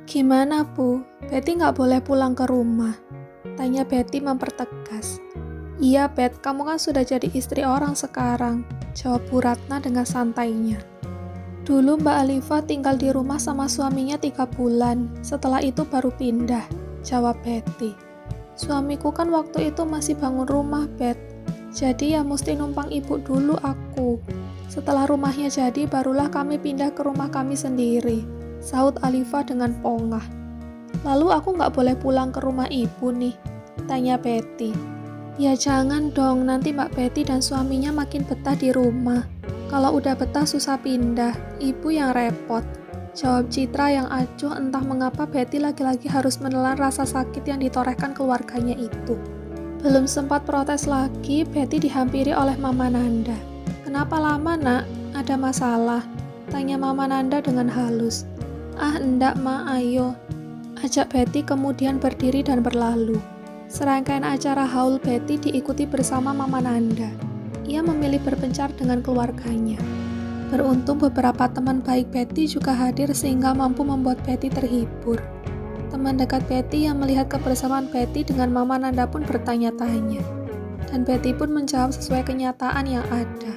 Gimana, Bu? Betty nggak boleh pulang ke rumah? Tanya Betty mempertegas. Iya, Bet, kamu kan sudah jadi istri orang sekarang, jawab Bu Ratna dengan santainya. Dulu Mbak Alifa tinggal di rumah sama suaminya 3 bulan, setelah itu baru pindah, jawab Betty. Suamiku kan waktu itu masih bangun rumah, Bet, jadi ya mesti numpang ibu dulu aku. Setelah rumahnya jadi, barulah kami pindah ke rumah kami sendiri, sahut Alifa dengan pongah. Lalu aku nggak boleh pulang ke rumah ibu nih, tanya Betty. Ya jangan dong, nanti Mbak Betty dan suaminya makin betah di rumah. Kalau udah betah susah pindah, ibu yang repot, jawab Citra yang acuh entah mengapa Betty lagi-lagi harus menelan rasa sakit yang ditorehkan keluarganya itu. Belum sempat protes lagi, Betty dihampiri oleh Mama Nanda. Kenapa lama, Nak? Ada masalah? Tanya Mama Nanda dengan halus. Ah, enggak, Ma, ayo. Ajak Betty kemudian berdiri dan berlalu. Serangkaian acara haul Betty diikuti bersama Mama Nanda. Ia memilih berpencar dengan keluarganya. Beruntung beberapa teman baik Betty juga hadir sehingga mampu membuat Betty terhibur. Teman dekat Betty yang melihat kebersamaan Betty dengan Mama Nanda pun bertanya-tanya. Dan Betty pun menjawab sesuai kenyataan yang ada,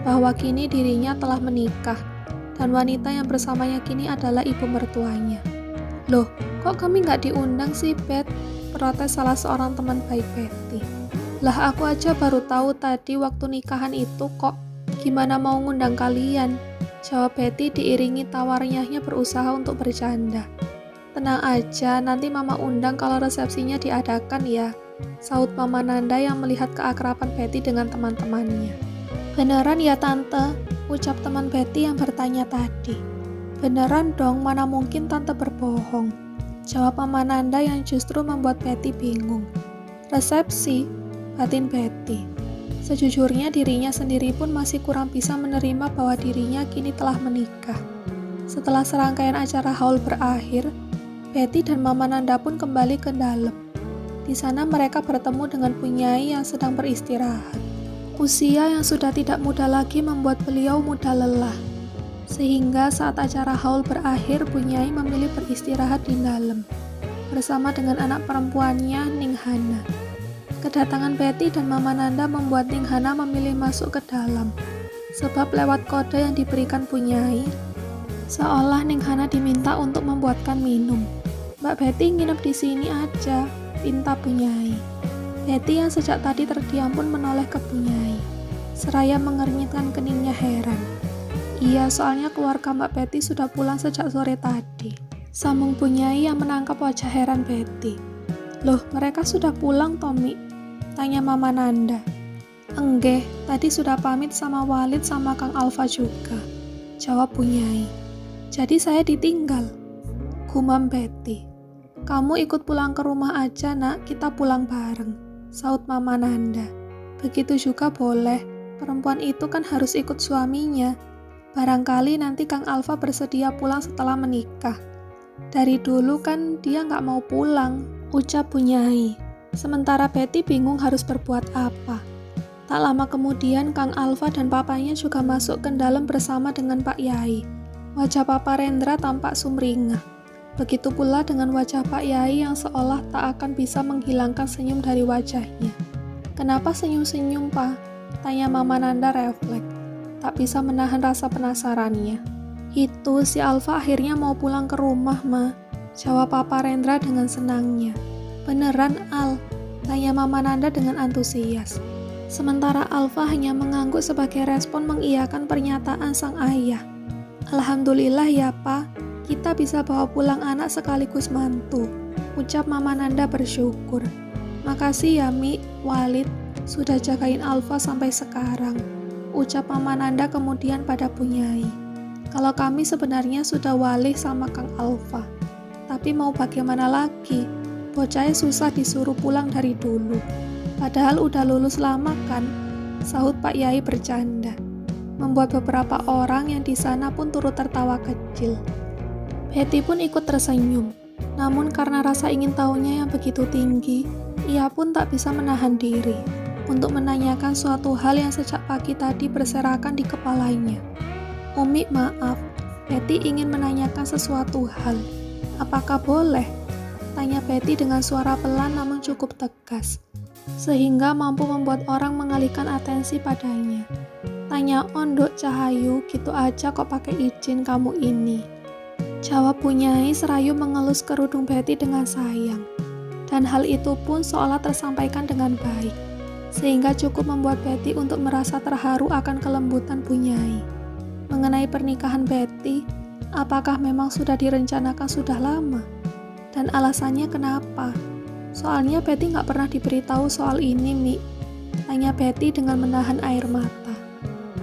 bahwa kini dirinya telah menikah, dan wanita yang bersamanya kini adalah ibu mertuanya. Loh, kok kami nggak diundang sih, Bet? Protes salah seorang teman baik Betty. Lah aku aja baru tahu tadi waktu nikahan itu kok. Gimana mau ngundang kalian? Jawab Betty diiringi tawarnyahnya berusaha untuk bercanda. Tenang aja, nanti Mama undang kalau resepsinya diadakan ya, sahut Mama Nanda yang melihat keakraban Betty dengan teman-temannya. Beneran ya Tante? Ucap teman Betty yang bertanya tadi. Beneran dong, mana mungkin Tante berbohong, jawab Mama Nanda yang justru membuat Betty bingung. Resepsi, batin Betty. Sejujurnya dirinya sendiri pun masih kurang bisa menerima bahwa dirinya kini telah menikah. Setelah serangkaian acara haul berakhir, Betty dan Mama Nanda pun kembali ke dalam. Di sana mereka bertemu dengan Punyai yang sedang beristirahat. Usia yang sudah tidak muda lagi membuat beliau mudah lelah. Sehingga saat acara haul berakhir, Punyai memilih beristirahat di dalam, bersama dengan anak perempuannya, Ning Hana. Kedatangan Betty dan Mama Nanda membuat Ning Hana memilih masuk ke dalam, sebab lewat kode yang diberikan Punyai, seolah Ning Hana diminta untuk membuatkan minum. Mbak Betty nginep di sini aja, pinta Punyai. Betty yang sejak tadi terdiam pun menoleh ke Punyai, seraya mengernyitkan keningnya heran. Iya, soalnya keluarga Mbak Betty sudah pulang sejak sore tadi, sambung Punyai yang menangkap wajah heran Betty. Loh, mereka sudah pulang, Tommy? Tanya Mama Nanda. Enggak, tadi sudah pamit sama Walid sama Kang Alfa juga, jawab Punyai. Jadi saya ditinggal, gumam Betty. Kamu ikut pulang ke rumah aja, Nak, kita pulang bareng, sahut Mama Nanda. Begitu juga boleh, perempuan itu kan harus ikut suaminya. Barangkali nanti Kang Alfa bersedia pulang setelah menikah. Dari dulu kan dia nggak mau pulang, ucap Punyai. Sementara Betty bingung harus berbuat apa. Tak lama kemudian Kang Alfa dan papanya juga masuk ke dalam bersama dengan Pak Yai. Wajah Papa Rendra tampak sumringah. Begitu pula dengan wajah Pak Yai yang seolah tak akan bisa menghilangkan senyum dari wajahnya. Kenapa senyum-senyum, Pak? Tanya Mama Nanda refleks. Tak bisa menahan rasa penasarannya. Itu si Alfa akhirnya mau pulang ke rumah, Ma, jawab Papa Rendra dengan senangnya. Beneran, Al? Tanya Mama Nanda dengan antusias. Sementara Alfa hanya mengangguk sebagai respon mengiyakan pernyataan sang ayah. Alhamdulillah ya, Pak, kita bisa bawa pulang anak sekaligus mantu, ucap Mama Nanda bersyukur. Makasih ya, Mi, Walid, sudah jagain Alfa sampai sekarang, ucap Mama Nanda kemudian pada Punyai. Kalau kami sebenarnya sudah walih sama Kang Alfa, tapi mau bagaimana lagi? Bocahnya susah disuruh pulang dari dulu. Padahal udah lulus lama kan? Sahut Pak Yai bercanda. Membuat beberapa orang yang di sana pun turut tertawa kecil. Betty pun ikut tersenyum. Namun karena rasa ingin tahunya yang begitu tinggi, ia pun tak bisa menahan diri untuk menanyakan suatu hal yang sejak pagi tadi berserakan di kepalanya. "Umi, maaf, Betty ingin menanyakan sesuatu hal. Apakah boleh?" tanya Betty dengan suara pelan namun cukup tegas, sehingga mampu membuat orang mengalihkan atensi padanya. "Tanya Ondok Cahayu, gitu aja kok pakai izin kamu ini," jawab Bunyai serayu mengelus kerudung Betty dengan sayang. Dan hal itu pun seolah tersampaikan dengan baik, sehingga cukup membuat Betty untuk merasa terharu akan kelembutan Bunyai. Mengenai pernikahan Betty, apakah memang sudah direncanakan sudah lama? Dan alasannya kenapa? Soalnya Betty nggak pernah diberitahu soal ini, Mi, tanya Betty dengan menahan air mata.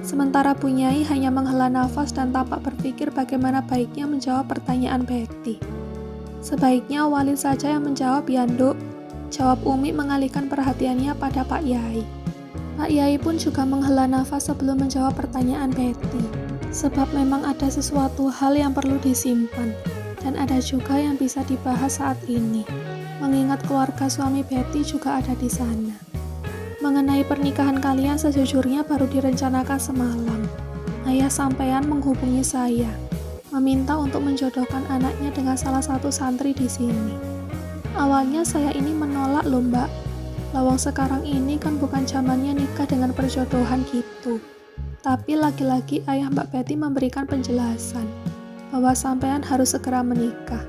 Sementara Bunyai hanya menghela nafas dan tampak berpikir bagaimana baiknya menjawab pertanyaan Betty. "Sebaiknya Walid saja yang menjawab, ya, Nduk," jawab Umi mengalihkan perhatiannya pada Pak Yai. Pak Yai pun juga menghela nafas sebelum menjawab pertanyaan Betty, sebab memang ada sesuatu hal yang perlu disimpan, dan ada juga yang bisa dibahas saat ini, mengingat keluarga suami Betty juga ada di sana. "Mengenai pernikahan kalian sejujurnya baru direncanakan semalam. Ayah sampean menghubungi saya, meminta untuk menjodohkan anaknya dengan salah satu santri di sini. Awalnya saya ini menolak loh, Mbak. Lawang sekarang ini kan bukan zamannya nikah dengan perjodohan gitu. Tapi lagi-lagi ayah Mbak Betty memberikan penjelasan bahwa sampean harus segera menikah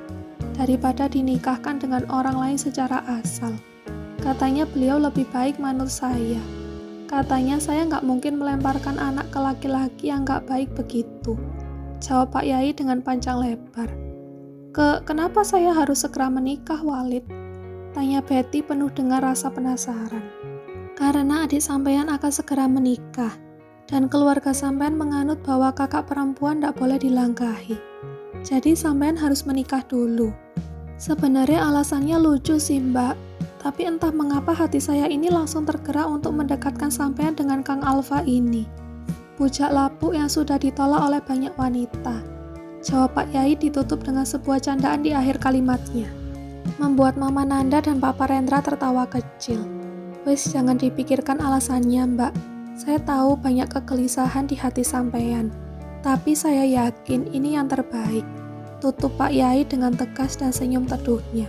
daripada dinikahkan dengan orang lain secara asal. Katanya beliau lebih baik manut saya. Katanya saya nggak mungkin melemparkan anak ke laki-laki yang nggak baik begitu," jawab Pak Yai dengan panjang lebar. Kenapa saya harus segera menikah, Walid?" tanya Betty penuh dengan rasa penasaran. "Karena adik sampean akan segera menikah, dan keluarga sampean menganut bahwa kakak perempuan tidak boleh dilangkahi. Jadi sampean harus menikah dulu. Sebenarnya alasannya lucu sih, Mbak, tapi entah mengapa hati saya ini langsung tergerak untuk mendekatkan sampean dengan Kang Alfa ini. Bujak lapuk yang sudah ditolak oleh banyak wanita," jawab Pak Yai ditutup dengan sebuah candaan di akhir kalimatnya, membuat Mama Nanda dan Papa Rendra tertawa kecil. "Wes, jangan dipikirkan alasannya, Mbak. Saya tahu banyak kegelisahan di hati sampean, tapi saya yakin ini yang terbaik," tutup Pak Yai dengan tegas dan senyum teduhnya.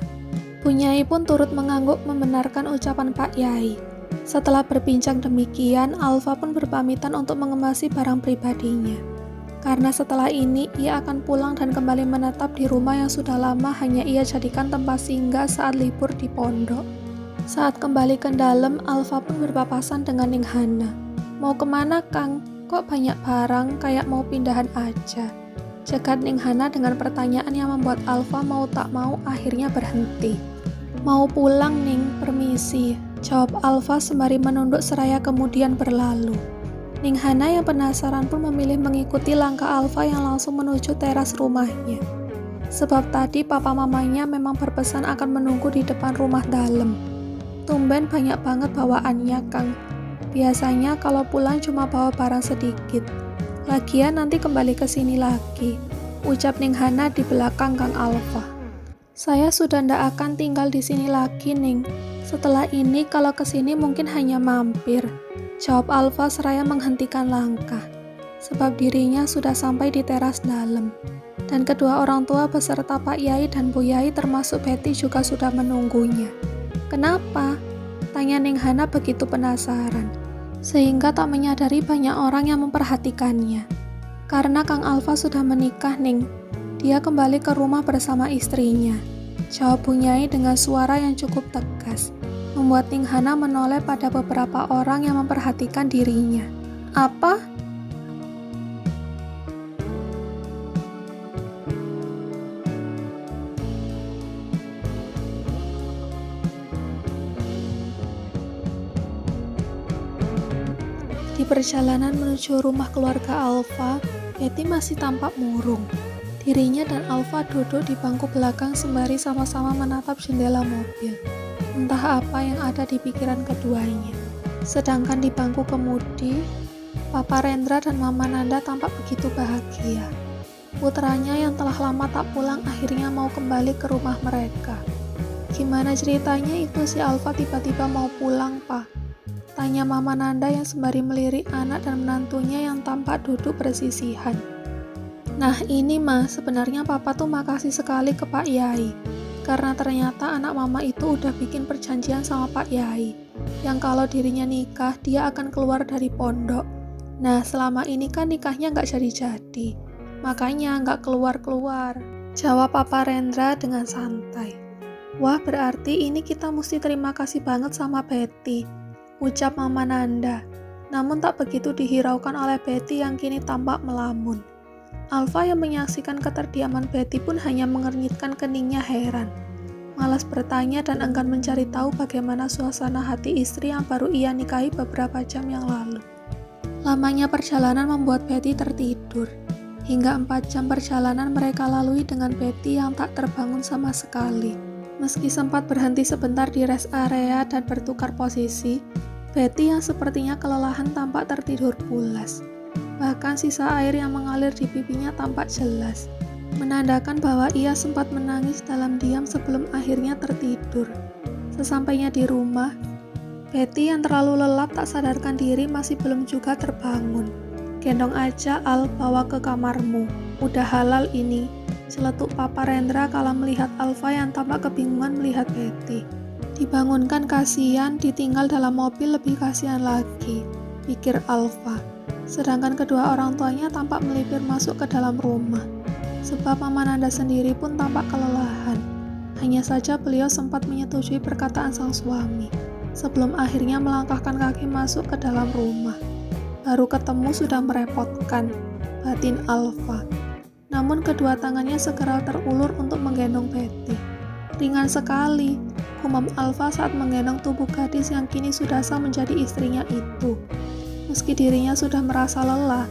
Bunyai pun turut mengangguk membenarkan ucapan Pak Yai. Setelah berbincang demikian, Alfa pun berpamitan untuk mengemasi barang pribadinya. Karena setelah ini, ia akan pulang dan kembali menetap di rumah yang sudah lama hanya ia jadikan tempat singgah saat libur di pondok. Saat kembali ke dalam, Alfa pun berpapasan dengan Ning Hana. "Mau kemana, Kang? Kok banyak barang, kayak mau pindahan aja?" Cegat Ning Hana dengan pertanyaan yang membuat Alfa mau tak mau akhirnya berhenti. "Mau pulang, Ning, permisi," jawab Alfa sembari menunduk seraya kemudian berlalu. Ning Hana yang penasaran pun memilih mengikuti langkah Alfa yang langsung menuju teras rumahnya. Sebab tadi papa mamanya memang berpesan akan menunggu di depan rumah dalam. "Tumben banyak banget bawaannya, Kang. Biasanya kalau pulang cuma bawa barang sedikit. Lagian nanti kembali ke sini lagi," ucap Ning Hana di belakang Kang Alfa. "Saya sudah ndak akan tinggal di sini lagi, Ning. Setelah ini kalau ke sini mungkin hanya mampir," jawab Alfa seraya menghentikan langkah, sebab dirinya sudah sampai di teras dalam. Dan kedua orang tua beserta Pak Yai dan Bu Yai termasuk Betty juga sudah menunggunya. "Kenapa?" tanya Ning Hana begitu penasaran, sehingga tak menyadari banyak orang yang memperhatikannya. "Karena Kang Alfa sudah menikah, Ning. Dia kembali ke rumah bersama istrinya," jawab Bunyai dengan suara yang cukup tegas, membuat Ning Hana menoleh pada beberapa orang yang memperhatikan dirinya. "Apa?" Di perjalanan menuju rumah keluarga Alfa, Betty masih tampak murung. Dirinya dan Alfa duduk di bangku belakang sembari sama-sama menatap jendela mobil. Entah apa yang ada di pikiran keduanya. Sedangkan di bangku kemudi, Papa Rendra dan Mama Nanda tampak begitu bahagia. Putranya yang telah lama tak pulang akhirnya mau kembali ke rumah mereka. Gimana ceritanya itu si Alfa tiba-tiba mau pulang, Pak? Tanya Mama Nanda yang sembari melirik anak dan menantunya yang tampak duduk bersisihan. Nah ini Mas, sebenarnya Papa tuh makasih sekali ke Pak Yai. Karena ternyata anak Mama itu udah bikin perjanjian sama Pak Yai. Yang kalau dirinya nikah, dia akan keluar dari pondok. Nah selama ini kan nikahnya nggak jadi-jadi. Makanya nggak keluar-keluar. Jawab Papa Rendra dengan santai. Wah berarti ini kita mesti terima kasih banget sama Betty, ucap Mama Nanda. Namun tak begitu dihiraukan oleh Betty yang kini tampak melamun. Alfa yang menyaksikan keterdiaman Betty pun hanya mengernyitkan keningnya heran. Malas bertanya dan enggan mencari tahu bagaimana suasana hati istri yang baru ia nikahi beberapa jam yang lalu. Lamanya perjalanan membuat Betty tertidur. Hingga 4 jam perjalanan mereka lalui dengan Betty yang tak terbangun sama sekali. Meski sempat berhenti sebentar di rest area dan bertukar posisi, Betty yang sepertinya kelelahan tampak tertidur pulas. Bahkan sisa air yang mengalir di pipinya tampak jelas, menandakan bahwa ia sempat menangis dalam diam sebelum akhirnya tertidur. Sesampainya di rumah, Betty yang terlalu lelap tak sadarkan diri masih belum juga terbangun. Gendong aja Al, bawa ke kamarmu, udah halal ini. Celetuk Papa Rendra kala melihat Alfa yang tampak kebingungan melihat Betty. Dibangunkan kasihan, ditinggal dalam mobil lebih kasihan lagi, pikir Alfa. Sedangkan kedua orang tuanya tampak melipir masuk ke dalam rumah. Sebab Mama Nanda sendiri pun tampak kelelahan. Hanya saja beliau sempat menyetujui perkataan sang suami, sebelum akhirnya melangkahkan kaki masuk ke dalam rumah. Baru ketemu sudah merepotkan, batin Alfa. Namun kedua tangannya segera terulur untuk menggendong Betty. Ringan sekali, gumam Alfa saat menggendong tubuh gadis yang kini sudah sah menjadi istrinya itu. Meski dirinya sudah merasa lelah,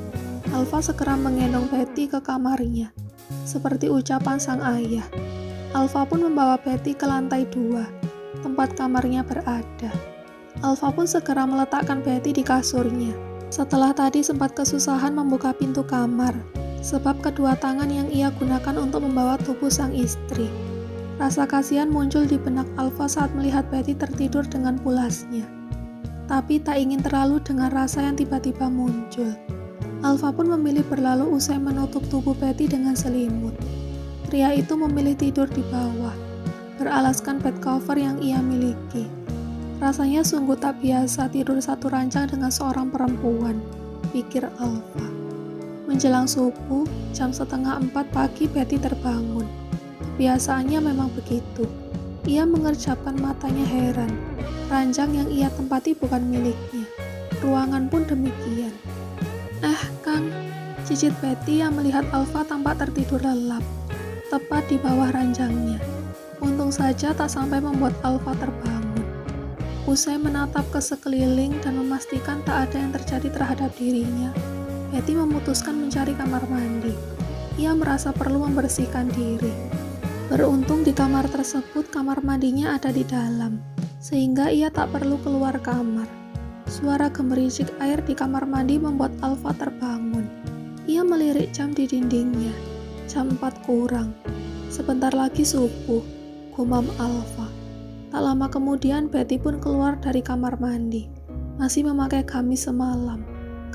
Alfa segera menggendong Betty ke kamarnya. Seperti ucapan sang ayah, Alfa pun membawa Betty ke lantai 2, tempat kamarnya berada. Alfa pun segera meletakkan Betty di kasurnya. Setelah tadi sempat kesusahan membuka pintu kamar, sebab kedua tangan yang ia gunakan untuk membawa tubuh sang istri. Rasa kasihan muncul di benak Alfa saat melihat Betty tertidur dengan pulasnya. Tapi tak ingin terlalu dengan rasa yang tiba-tiba muncul. Alfa pun memilih berlalu usai menutup tubuh Betty dengan selimut. Pria itu memilih tidur di bawah, beralaskan bed cover yang ia miliki. Rasanya sungguh tak biasa tidur satu ranjang dengan seorang perempuan, pikir Alfa. Menjelang subuh, jam 3:30 pagi Betty terbangun. Kebiasaannya memang begitu. Ia mengerjapkan matanya heran. Ranjang yang ia tempati bukan miliknya. Ruangan pun demikian. Kang, cicit Betty yang melihat Alfa tampak tertidur lelap, tepat di bawah ranjangnya. Untung saja tak sampai membuat Alfa terbangun. Usai menatap ke sekeliling dan memastikan tak ada yang terjadi terhadap dirinya, Betty memutuskan mencari kamar mandi. Ia merasa perlu membersihkan diri. Beruntung di kamar tersebut kamar mandinya ada di dalam, sehingga ia tak perlu keluar kamar. Suara gemericik air di kamar mandi membuat Alfa terbangun. Ia melirik jam di dindingnya. Jam 4 kurang. Sebentar lagi subuh, gumam Alfa. Tak lama kemudian Betty pun keluar dari kamar mandi. Masih memakai gamis semalam.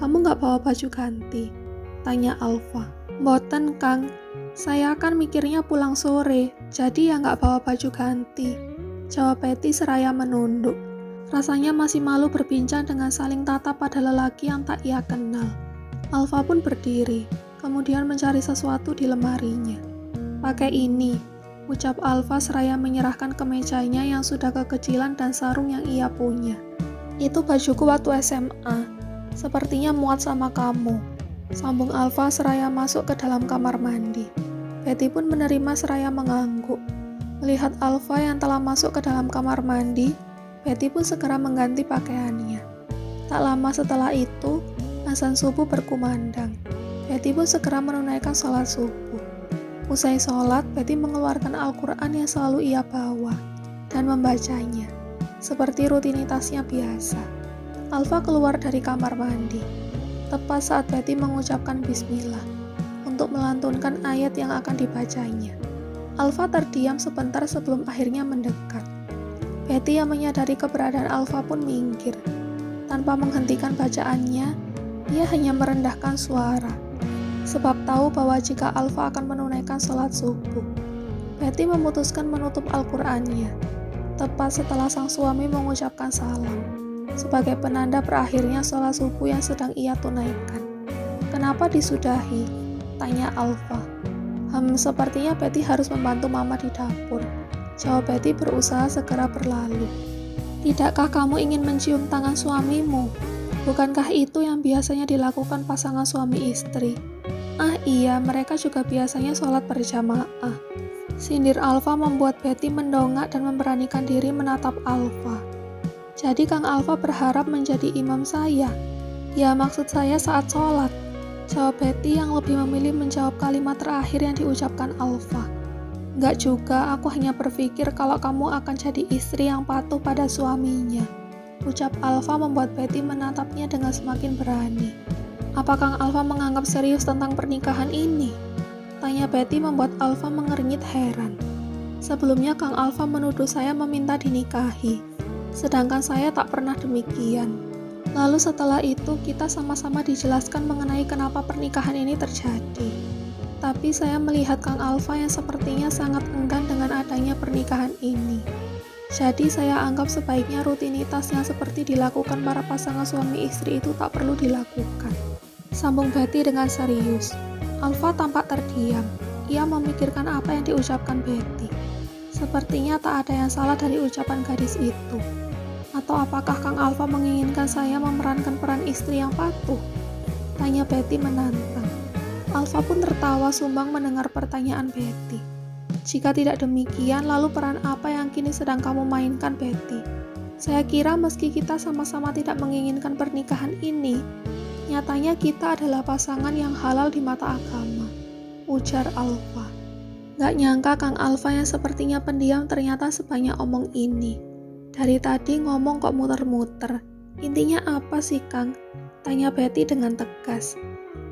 Kamu nggak bawa baju ganti? Tanya Alfa. Mboten Kang, saya kan mikirnya pulang sore, jadi ya nggak bawa baju ganti. Jawab Betty seraya menunduk. Rasanya masih malu berbincang dengan saling tatap pada lelaki yang tak ia kenal. Alfa pun berdiri, kemudian mencari sesuatu di lemarinya. Pakai ini, ucap Alfa seraya menyerahkan kemejanya yang sudah kekecilan dan sarung yang ia punya. Itu bajuku waktu SMA. Sepertinya muat sama kamu, sambung Alfa seraya masuk ke dalam kamar mandi. Betty pun menerima seraya mengangguk. Melihat Alfa yang telah masuk ke dalam kamar mandi, Betty pun segera mengganti pakaiannya. Tak lama setelah itu, azan subuh berkumandang. Betty pun segera menunaikan sholat subuh. Usai sholat, Betty mengeluarkan Al-Quran yang selalu ia bawa dan membacanya, seperti rutinitasnya biasa. Alfa keluar dari kamar mandi, tepat saat Betty mengucapkan bismillah untuk melantunkan ayat yang akan dibacanya. Alfa terdiam sebentar sebelum akhirnya mendekat. Betty yang menyadari keberadaan Alfa pun minggir. Tanpa menghentikan bacaannya, ia hanya merendahkan suara. Sebab tahu bahwa jika Alfa akan menunaikan sholat subuh, Betty memutuskan menutup Al-Qur'annya, tepat setelah sang suami mengucapkan salam, sebagai penanda berakhirnya sholat subuh yang sedang ia tunaikan. "Kenapa disudahi?" tanya Alfa. Sepertinya Betty harus membantu mama di dapur," jawab Betty berusaha segera berlalu. "Tidakkah kamu ingin mencium tangan suamimu? Bukankah itu yang biasanya dilakukan pasangan suami istri?" "Ah iya, mereka juga biasanya sholat berjamaah." Sindir Alfa membuat Betty mendongak dan memberanikan diri menatap Alfa. "Jadi Kang Alfa berharap menjadi imam saya?" "Ya, maksud saya saat sholat," jawab Betty yang lebih memilih menjawab kalimat terakhir yang diucapkan Alfa. "Enggak juga, aku hanya berpikir kalau kamu akan jadi istri yang patuh pada suaminya," ucap Alfa membuat Betty menatapnya dengan semakin berani. "Apa Kang Alfa menganggap serius tentang pernikahan ini?" tanya Betty membuat Alfa mengernyit heran. "Sebelumnya Kang Alfa menuduh saya meminta dinikahi, sedangkan saya tak pernah demikian. Lalu setelah itu kita sama-sama dijelaskan mengenai kenapa pernikahan ini terjadi. Tapi saya melihat Kang Alfa yang sepertinya sangat enggan dengan adanya pernikahan ini. Jadi saya anggap sebaiknya rutinitas yang seperti dilakukan para pasangan suami istri itu tak perlu dilakukan," sambung Betty dengan serius. Alfa tampak terdiam. Ia memikirkan apa yang diucapkan Betty. Sepertinya tak ada yang salah dari ucapan gadis itu. "Atau apakah Kang Alfa menginginkan saya memerankan peran istri yang patuh?" tanya Betty menantang. Alfa pun tertawa sumbang mendengar pertanyaan Betty. "Jika tidak demikian, lalu peran apa yang kini sedang kamu mainkan, Betty? Saya kira meski kita sama-sama tidak menginginkan pernikahan ini, nyatanya kita adalah pasangan yang halal di mata agama," ujar Alfa. Gak nyangka Kang Alfa yang sepertinya pendiam ternyata sebanyak omong ini. "Dari tadi ngomong kok muter-muter. Intinya apa sih, Kang?" tanya Betty dengan tegas.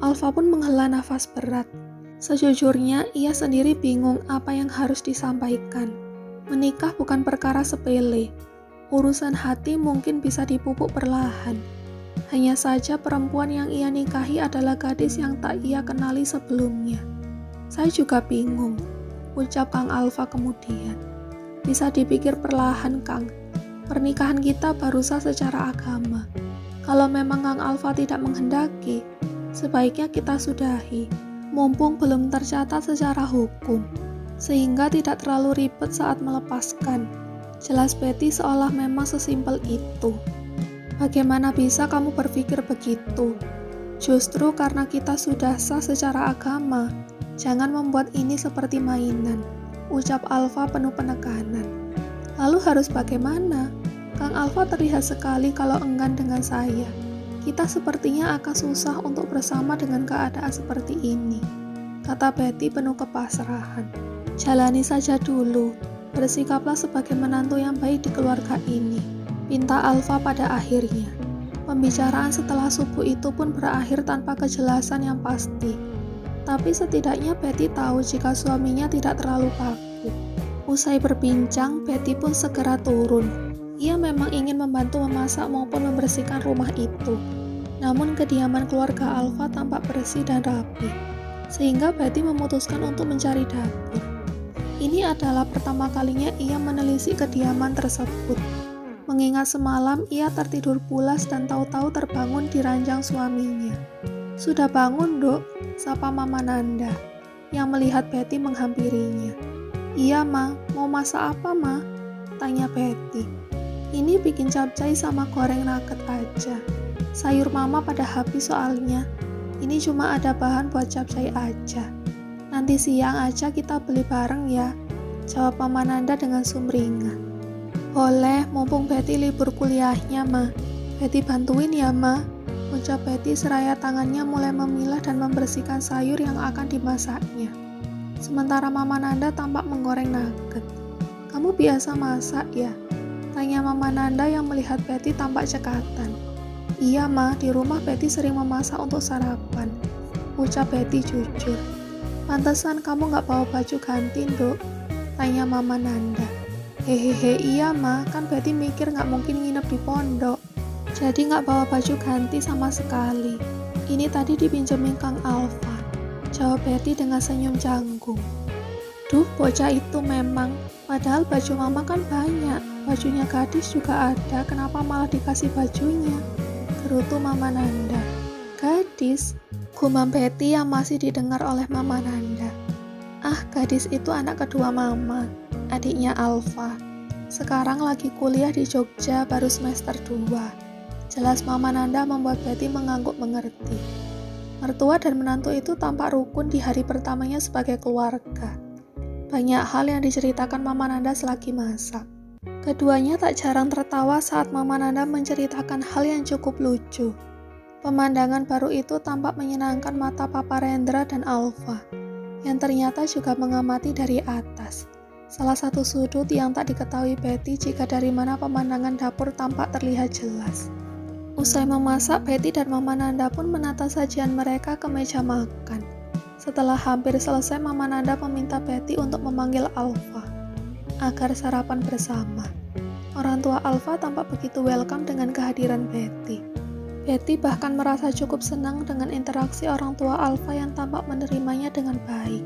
Alfa pun menghela nafas berat. Sejujurnya, ia sendiri bingung apa yang harus disampaikan. Menikah bukan perkara sepele. Urusan hati mungkin bisa dipupuk perlahan. Hanya saja perempuan yang ia nikahi adalah gadis yang tak ia kenali sebelumnya. "Saya juga bingung," ucap Kang Alfa kemudian. "Bisa dipikir perlahan, Kang. Pernikahan kita baru sah secara agama. Kalau memang Kang Alfa tidak menghendaki, sebaiknya kita sudahi, mumpung belum tercatat secara hukum, sehingga tidak terlalu ribet saat melepaskan," jelas Betty seolah memang sesimpel itu. "Bagaimana bisa kamu berpikir begitu? Justru karena kita sudah sah secara agama, jangan membuat ini seperti mainan," ucap Alfa penuh penekanan. "Lalu harus bagaimana? Kang Alfa terlihat sekali kalau enggan dengan saya. Kita sepertinya akan susah untuk bersama dengan keadaan seperti ini," kata Betty penuh kepasrahan. "Jalani saja dulu, bersikaplah sebagai menantu yang baik di keluarga ini," pinta Alfa pada akhirnya. Pembicaraan setelah subuh itu pun berakhir tanpa kejelasan yang pasti. Tapi setidaknya Betty tahu jika suaminya tidak terlalu kaku. Usai berbincang, Betty pun segera turun. Ia memang ingin membantu memasak maupun membersihkan rumah itu. Namun kediaman keluarga Alfa tampak bersih dan rapi, sehingga Betty memutuskan untuk mencari dapur. Ini adalah pertama kalinya ia menelisik kediaman tersebut. Mengingat semalam ia tertidur pulas dan tahu-tahu terbangun di ranjang suaminya. "Sudah bangun, Dok?" sapa Mama Nanda, yang melihat Betty menghampirinya. "Iya, Ma. Mau masak apa, Ma?" tanya Betty. "Ini bikin capcay sama goreng nugget aja. Sayur Mama pada habis soalnya. Ini cuma ada bahan buat capcay aja. Nanti siang aja kita beli bareng ya," jawab Mama Nanda dengan sumringah. "Boleh, mumpung Betty libur kuliahnya, Ma. Betty bantuin ya, Ma," ucap Betty seraya tangannya mulai memilah dan membersihkan sayur yang akan dimasaknya. Sementara Mama Nanda tampak menggoreng nugget. "Kamu biasa masak ya?" tanya Mama Nanda yang melihat Betty tampak cekatan. "Iya, Ma, di rumah Betty sering memasak untuk sarapan," ucap Betty jujur. "Pantesan kamu gak bawa baju ganti, Dok," Tanya Mama Nanda. Hehehe, iya Ma, kan Betty mikir nggak mungkin nginep di pondok. Jadi nggak bawa baju ganti sama sekali. Ini tadi dipinjemin Kang Alfa. Jawab Betty dengan senyum canggung. Duh, bocah itu memang. Padahal baju Mama kan banyak. Bajunya gadis juga ada, kenapa malah dikasih bajunya? Gerutu Mama Nanda. Gadis? Gumam Betty yang masih didengar oleh Mama Nanda. Ah, gadis itu anak kedua Mama, adiknya Alfa. Sekarang lagi kuliah di Jogja, baru semester 2. Jelas Mama Nanda membuat Betty mengangguk mengerti. Mertua dan menantu itu tampak rukun di hari pertamanya sebagai keluarga. Banyak hal yang diceritakan Mama Nanda selagi masak. Keduanya tak jarang tertawa saat Mama Nanda menceritakan hal yang cukup lucu. Pemandangan baru itu tampak menyenangkan mata Papa Rendra dan Alfa, yang ternyata juga mengamati dari atas. Salah satu sudut yang tak diketahui Betty jika dari mana pemandangan dapur tampak terlihat jelas. Usai memasak, Betty dan Mama Nanda pun menata sajian mereka ke meja makan. Setelah hampir selesai, Mama Nanda meminta Betty untuk memanggil Alfa agar sarapan bersama. Orang tua Alfa tampak begitu welcome dengan kehadiran Betty. Betty bahkan merasa cukup senang dengan interaksi orang tua Alfa yang tampak menerimanya dengan baik.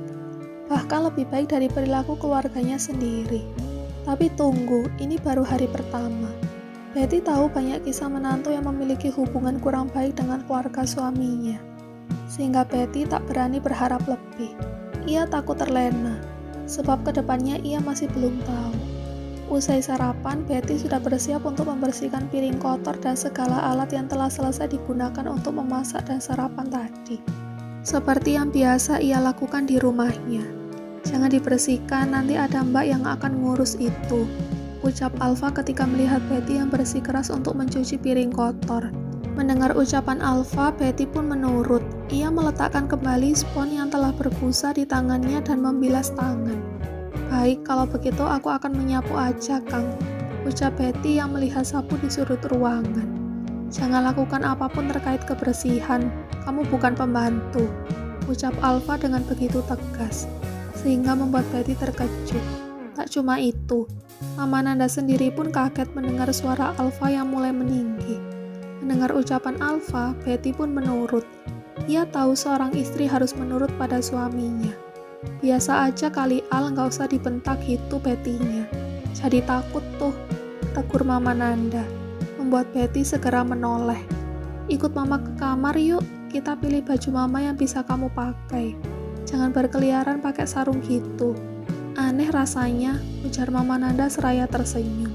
Bahkan lebih baik dari perilaku keluarganya sendiri. Tapi tunggu, ini baru hari pertama. Betty tahu banyak kisah menantu yang memiliki hubungan kurang baik dengan keluarga suaminya. Sehingga Betty tak berani berharap lebih. Ia takut terlena, sebab kedepannya ia masih belum tahu. Usai sarapan, Betty sudah bersiap untuk membersihkan piring kotor dan segala alat yang telah selesai digunakan untuk memasak dan sarapan tadi. Seperti yang biasa ia lakukan di rumahnya. Jangan dibersihkan, nanti ada mbak yang akan ngurus itu, ucap Alfa ketika melihat Betty yang bersikeras untuk mencuci piring kotor. Mendengar ucapan Alfa, Betty pun menurut. Ia meletakkan kembali spons yang telah berbusa di tangannya dan membilas tangan. Baik, kalau begitu aku akan menyapu aja, Kang, ucap Betty yang melihat sapu di sudut ruangan. Jangan lakukan apapun terkait kebersihan, kamu bukan pembantu, ucap Alfa dengan begitu tegas, sehingga membuat Betty terkejut. Tak cuma itu, Mama Nanda sendiri pun kaget mendengar suara Alfa yang mulai meninggi. Mendengar ucapan Alfa, Betty pun menurut. Ia tahu seorang istri harus menurut pada suaminya. Biasa aja kali Al, nggak usah dibentak gitu Betty-nya. Jadi takut tuh, tegur Mama Nanda, membuat Betty segera menoleh. Ikut Mama ke kamar yuk, kita pilih baju Mama yang bisa kamu pakai. Jangan berkeliaran pakai sarung gitu. Aneh rasanya, ujar Mama Nanda seraya tersenyum.